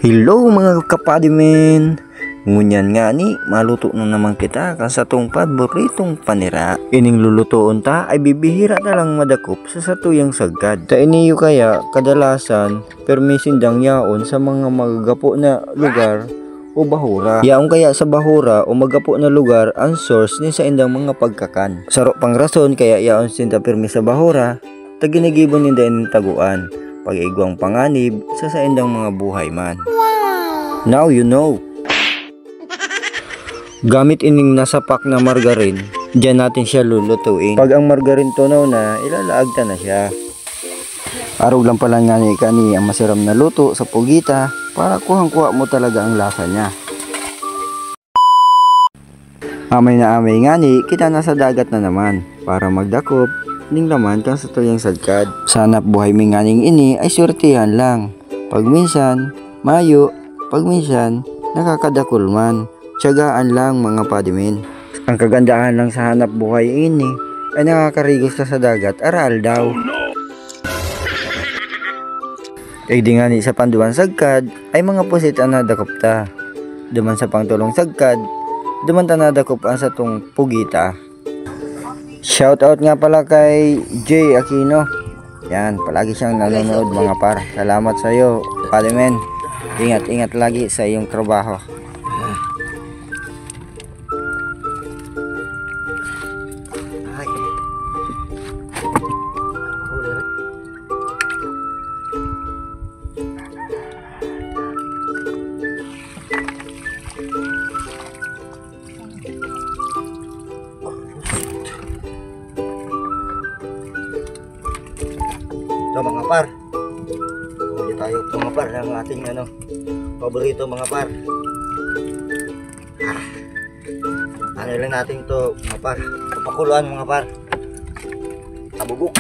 Hello mga kapadimen. Ngunyan nga ni maluto na naman kita sa tong paboritong panira. Ining lulutoon ta ay bibihira na lang madakop sa satuyang sagad. Sa iniyo kaya kadalasan permisindang yaon sa mga magagapo na lugar o bahura. Yaong kaya sa bahura o magapo na lugar ang source ni sa indang mga pagkakan. Saro pang rason kaya yaon sinta permi sa bahura taginigibon ninda ining taguan. Pag-igwang panganib sa indang mga buhay man. Now you know. Gamit ining nasapak na margarin, diyan natin siya lulutuin. Pag ang margarin tunaw na, ilalaag na siya. Arog lang pala nga ni kani ang masiram na luto sa pugita para kuhang-kuha mo talaga ang lasa niya. Amay na amay nga ni, kita nasa dagat na naman para magdakop ning laman kan sa tuyang sagkad. Sanap buhay mi nganing ini ay swertihan lang. Pag minsan, mayo, pag minsan, nakakadakol man. Tiyagaan lang mga padimin. Ang kagandahan lang sa hanap buhay ini ay nakakarigos ka sa dagat, aral daw. Kaya di nga ni sa panduan sagkad ay mga pusit ang nadakop ta. Duman sa pangtulong sagkad, duman ta nadakop ang sa tong pugita. Shoutout nga pala kay Jay Aquino. Yan, palagi siyang nanonood mga par. Salamat sa iyo, padimen. Ingat-ingat lagi sa iyong trabaho. Ito mga par, huli tayo mga par ng ating paborito mga par. Ano lang natin to mga par, papakuluan mga par, tabubok.